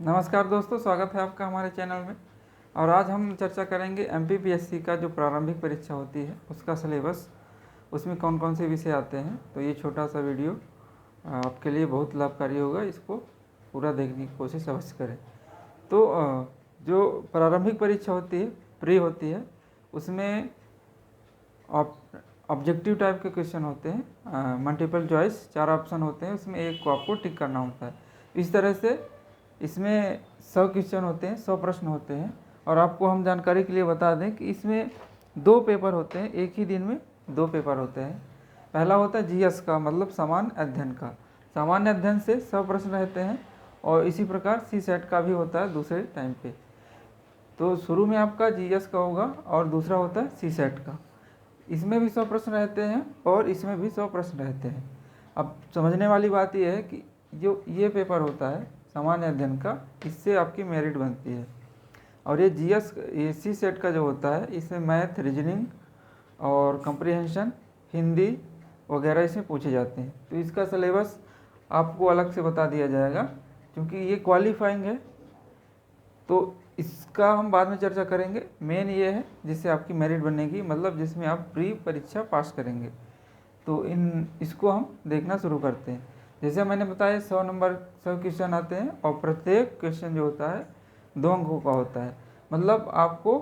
नमस्कार दोस्तों, स्वागत है आपका हमारे चैनल में। और आज हम चर्चा करेंगे एमपीपीएससी का जो प्रारंभिक परीक्षा होती है उसका सिलेबस, उसमें कौन कौन से विषय आते हैं। तो ये छोटा सा वीडियो आपके लिए बहुत लाभकारी होगा, इसको पूरा देखने की कोशिश अवश्य करें। तो जो प्रारंभिक परीक्षा होती है, प्री होती है, उसमें ऑब्जेक्टिव टाइप के क्वेश्चन होते हैं, मल्टीपल चॉइस 4 ऑप्शन होते हैं, उसमें एक को आपको टिक करना होता है। इस तरह से इसमें 100 क्वेश्चन होते हैं, 100 प्रश्न होते हैं। और आपको हम जानकारी के लिए बता दें कि इसमें 2 पेपर होते हैं, एक ही दिन में 2 पेपर होते हैं। पहला होता है जीएस का, मतलब सामान्य अध्ययन का। सामान्य अध्ययन से 100 प्रश्न रहते हैं, और इसी प्रकार सी सेट का भी होता है दूसरे टाइम पे। तो शुरू में आपका जीएस का होगा और दूसरा होता है सी सेट का। इसमें भी 100 प्रश्न रहते हैं और इसमें भी 100 प्रश्न रहते हैं। अब समझने वाली बात यह है कि जो ये पेपर होता है सामान्य अध्ययन का, इससे आपकी मेरिट बनती है। और ये जीएस, ये सी सेट का जो होता है, इसमें मैथ, रीजनिंग और कंप्रीहेंशन, हिंदी वगैरह इसमें पूछे जाते हैं। तो इसका सिलेबस आपको अलग से बता दिया जाएगा, क्योंकि ये क्वालिफाइंग है। तो इसका हम बाद में चर्चा करेंगे। मेन ये है जिससे आपकी मेरिट बनेगी, मतलब जिसमें आप प्री परीक्षा पास करेंगे। तो इसको हम देखना शुरू करते हैं। जैसे मैंने बताया 100 नंबर 100 क्वेश्चन आते हैं, और प्रत्येक क्वेश्चन जो होता है 2 अंकों का होता है। मतलब आपको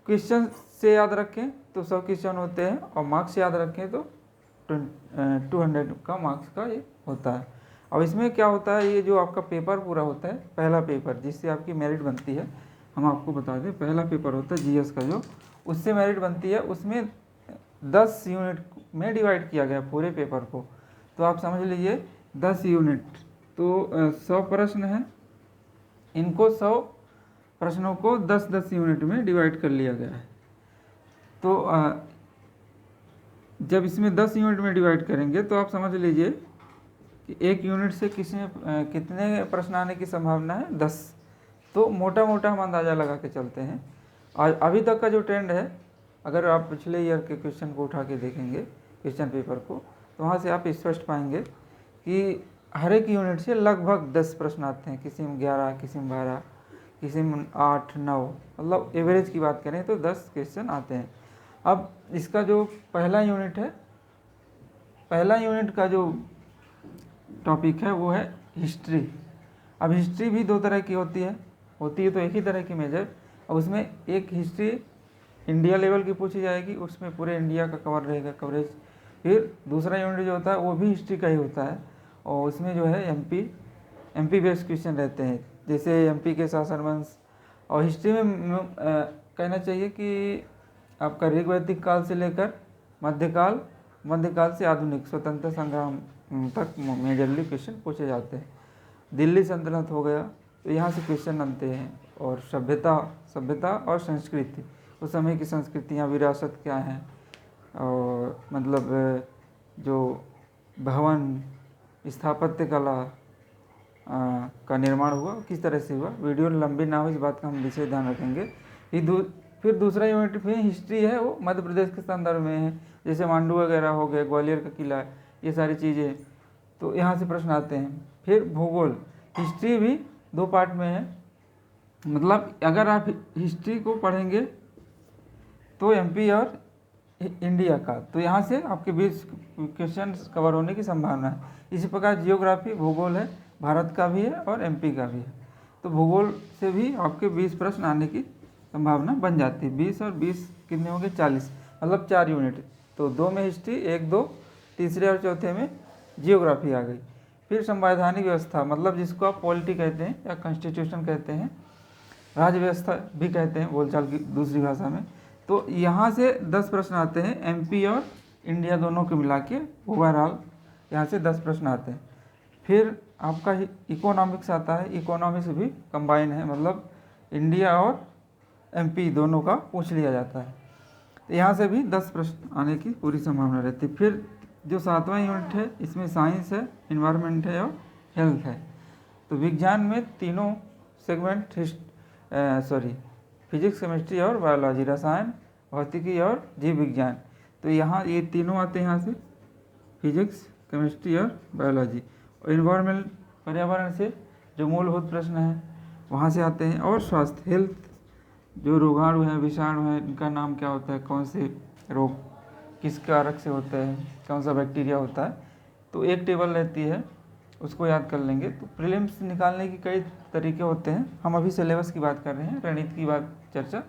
क्वेश्चन से याद रखें तो 100 क्वेश्चन होते हैं, और मार्क्स याद रखें तो 200 का मार्क्स का ये होता है। अब इसमें क्या होता है, ये जो आपका पेपर पूरा होता है, पहला पेपर जिससे आपकी मेरिट बनती है, हम आपको बता दें, पहला पेपर होता है जीएस का, जो उससे मेरिट बनती है। उसमें 10 यूनिट में डिवाइड किया गया पूरे पेपर को। तो आप समझ लीजिए 10 यूनिट, तो 100 प्रश्न हैं, इनको 100 प्रश्नों को 10-10 यूनिट में डिवाइड कर लिया गया है। तो जब इसमें 10 यूनिट में डिवाइड करेंगे तो आप समझ लीजिए कि 1 यूनिट से कितने प्रश्न आने की संभावना है, 10। तो मोटा मोटा हम अंदाज़ा लगा के चलते हैं। और अभी तक का जो ट्रेंड है, अगर आप पिछले ईयर के क्वेश्चन को उठा के देखेंगे, क्वेश्चन पेपर को, तो वहाँ से आप स्पष्ट पाएंगे कि हर एक यूनिट से लगभग 10 प्रश्न आते हैं। किसी में 11, किसी में 12, किसी में 8, 9, मतलब एवरेज की बात करें तो 10 क्वेश्चन आते हैं। अब इसका जो पहला यूनिट है, पहला यूनिट का जो टॉपिक है वो है हिस्ट्री। अब हिस्ट्री भी 2 तरह की होती है तो एक ही तरह की मेजर। अब उसमें एक हिस्ट्री इंडिया लेवल की पूछी जाएगी, उसमें पूरे इंडिया का कवर रहेगा कवरेज। फिर दूसरा यूनिट जो होता है वो भी हिस्ट्री का ही होता है, और उसमें जो है एमपी बेस्ड क्वेश्चन रहते हैं, जैसे एमपी के शासन वंश। और हिस्ट्री में कहना चाहिए कि आपका ऋग्वैदिक काल से लेकर मध्यकाल से आधुनिक स्वतंत्रता संग्राम तक मेजरली क्वेश्चन पूछे जाते हैं। दिल्ली सल्तनत हो गया, तो यहाँ से क्वेश्चन बनते हैं। और सभ्यता और संस्कृति, उस समय की संस्कृतियाँ, विरासत क्या हैं, और मतलब जो भवन, स्थापत्य कला का निर्माण हुआ, किस तरह से हुआ। वीडियो लंबी ना हो, इस बात का हम विशेष ध्यान रखेंगे। फिर दूसरा यूनिट में हिस्ट्री है, वो मध्य प्रदेश के संदर्भ में है, जैसे मांडू वगैरह हो गए, ग्वालियर का किला, ये सारी चीज़ें, तो यहाँ से प्रश्न आते हैं। फिर भूगोल, हिस्ट्री भी 2 पार्ट में है। मतलब अगर आप हिस्ट्री को पढ़ेंगे तो एमपी और इंडिया का, तो यहाँ से आपके 20 क्वेश्चन कवर होने की संभावना है। इसी प्रकार जियोग्राफी, भूगोल है, भारत का भी है और एमपी का भी है। तो भूगोल से भी आपके 20 प्रश्न आने की संभावना बन जाती है। 20 और 20 कितने होंगे, 40, मतलब 4 यूनिट। तो 2 में हिस्ट्री, 1, 2, तीसरे और चौथे में जियोग्राफी आ गई। फिर संवैधानिक व्यवस्था, मतलब जिसको आप पॉलिटी कहते हैं या कॉन्स्टिट्यूशन कहते हैं, राज्य व्यवस्था भी कहते हैं बोलचाल की दूसरी भाषा में। तो यहाँ से 10 प्रश्न आते हैं, एमपी और इंडिया दोनों को मिला के ओवरऑल यहाँ से 10 प्रश्न आते हैं। फिर आपका इकोनॉमिक्स आता है, इकोनॉमिक्स भी कंबाइन है, मतलब इंडिया और एमपी दोनों का पूछ लिया जाता है। तो यहाँ से भी 10 प्रश्न आने की पूरी संभावना रहती है। फिर जो 7वां यूनिट है, इसमें साइंस है, इन्वायरमेंट है और हेल्थ है। तो विज्ञान में तीनों सेगमेंट, फिजिक्स, केमिस्ट्री और बायोलॉजी, रसायन, भौतिकी और जीव विज्ञान। तो यहाँ ये तीनों आते हैं, यहाँ से फिजिक्स, केमिस्ट्री और बायोलॉजी। और इन्वायरमेंट, पर्यावरण से जो मूलभूत प्रश्न हैं, वहाँ से आते हैं। और स्वास्थ्य हेल्थ, जो रोगाणु हैं, विषाणु हैं, इनका नाम क्या होता है, कौन से रोग किस कारक से होते हैं, कौन सा बैक्टीरिया होता है, तो एक टेबल रहती है, उसको याद कर लेंगे। तो प्रीलिम्स निकालने की कई तरीके होते हैं, हम अभी सिलेबस की बात कर रहे हैं, रणनीति की बात चर्चा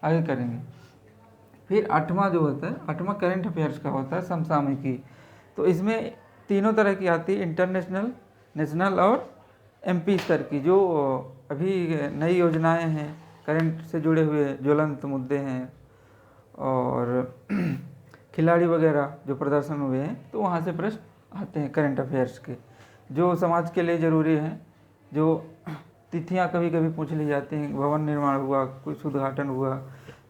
आगे करेंगे। फिर 8वां जो होता है, 8वां करंट अफेयर्स का होता है, समसामयिकी। तो इसमें तीनों तरह की आती है, इंटरनेशनल, नेशनल और एमपी स्तर की। जो अभी नई योजनाएं हैं, करंट से जुड़े हुए ज्वलंत मुद्दे हैं, और खिलाड़ी वगैरह जो प्रदर्शन हुए हैं, तो वहाँ से प्रश्न आते हैं करंट अफेयर्स के, जो समाज के लिए ज़रूरी हैं। जो तिथियाँ कभी कभी पूछ ली जाती हैं, भवन निर्माण हुआ, कुछ उद्घाटन हुआ,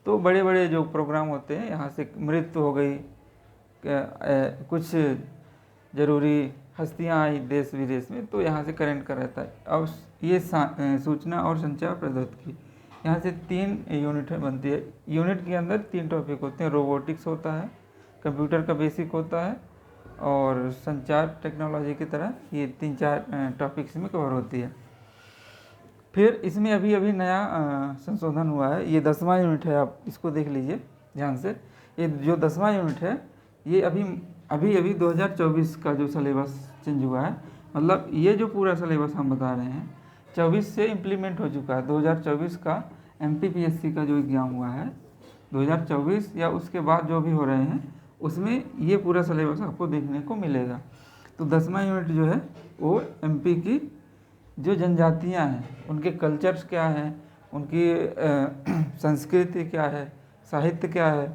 तो बड़े बड़े जो प्रोग्राम होते हैं, यहाँ से मृत्यु हो गई, कुछ ज़रूरी हस्तियाँ आई देश विदेश में, तो यहाँ से करंट का रहता है। अब ये सूचना और संचार प्रौद्योगिकी, यहाँ से 3 यूनिट बनती है। यूनिट के अंदर 3 टॉपिक होते हैं, रोबोटिक्स होता है, कंप्यूटर का बेसिक होता है, और संचार टेक्नोलॉजी की तरह ये 3-4 टॉपिक्स में कवर होती है। फिर इसमें अभी अभी नया संशोधन हुआ है, ये 10वां यूनिट है, आप इसको देख लीजिए ध्यान से। ये जो 10वां यूनिट है, ये अभी 2024 का जो सिलेबस चेंज हुआ है, मतलब ये जो पूरा सिलेबस हम बता रहे हैं 24 से इम्प्लीमेंट हो चुका है। 2024 का MPPSC का जो एग्ज़ाम हुआ है 2024 या उसके बाद जो भी हो रहे हैं, उसमें ये पूरा सिलेबस आपको देखने को मिलेगा। तो 10वां यूनिट जो है वो MP की जो जनजातियां हैं, उनके कल्चर्स क्या हैं, उनकी संस्कृति क्या है, साहित्य क्या है,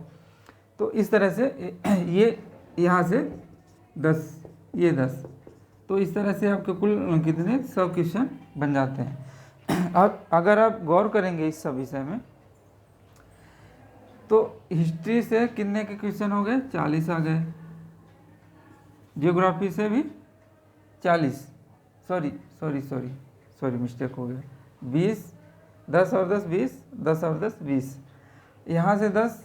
तो इस तरह से ये यहाँ से 10, तो इस तरह से आपके कुल कितने 100 क्वेश्चन बन जाते हैं। अब अगर आप गौर करेंगे इस सब विषय में, तो हिस्ट्री से कितने के क्वेश्चन हो गए, 40 आ गए। जियोग्राफी से भी 40, सॉरी मिस्टेक हो गया, 20, 10 और 10 20, 10 और 10 20, यहाँ से 10,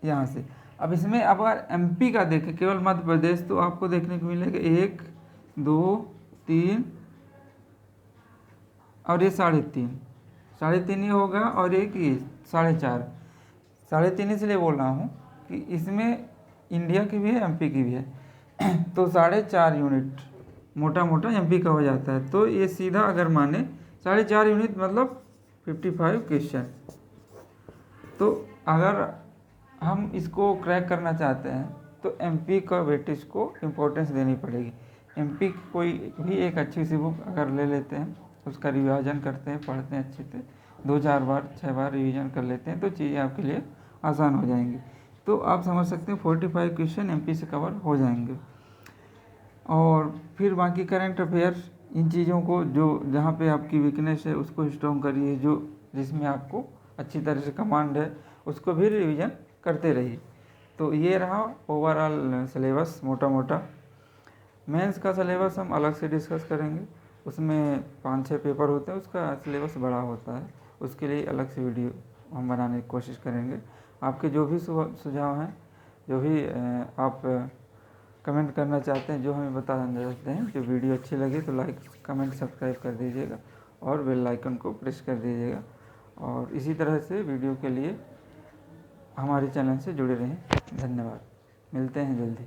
यहाँ से। अब इसमें अब अगर MP का देखें, केवल मध्य प्रदेश, तो आपको देखने को मिलेगा 1, 2, 3 और ये 3.5 ये होगा, और एक ये 4.5 इसलिए बोल रहा हूँ कि इसमें इंडिया की भी है, MP की भी है, तो 4.5 यूनिट मोटा मोटा MP का हो जाता है। तो ये सीधा अगर माने 4.5 यूनिट मतलब 55 क्वेश्चन। तो अगर हम इसको क्रैक करना चाहते हैं तो MP का वेटेज को इम्पोर्टेंस देनी पड़ेगी। MP की कोई भी एक अच्छी सी बुक अगर ले लेते हैं, उसका रिविज़न करते हैं, पढ़ते हैं अच्छे से, 2-4 बार 6 बार रिवीजन कर लेते हैं, तो चीज़ें आपके लिए आसान हो जाएंगी। तो आप समझ सकते हैं 45 क्वेश्चन MP से कवर हो जाएंगे। और फिर बाकी करंट अफेयर्स, इन चीज़ों को जो जहाँ पे आपकी वीकनेस है उसको स्ट्रॉन्ग करिए, जो जिसमें आपको अच्छी तरह से कमांड है उसको भी रिवीजन करते रहिए। तो ये रहा ओवरऑल सिलेबस मोटा मोटा। मेंस का सिलेबस हम अलग से डिस्कस करेंगे, उसमें 5-6 पेपर होते हैं, उसका सिलेबस बड़ा होता है, उसके लिए अलग से वीडियो हम बनाने की कोशिश करेंगे। आपके जो भी सुझाव हैं, जो भी आप कमेंट करना चाहते हैं, जो हमें बताना चाहते हैं, जो वीडियो अच्छी लगे तो लाइक कमेंट सब्सक्राइब कर दीजिएगा और बेल आइकन को प्रेस कर दीजिएगा। और इसी तरह से वीडियो के लिए हमारे चैनल से जुड़े रहें। धन्यवाद, मिलते हैं जल्दी।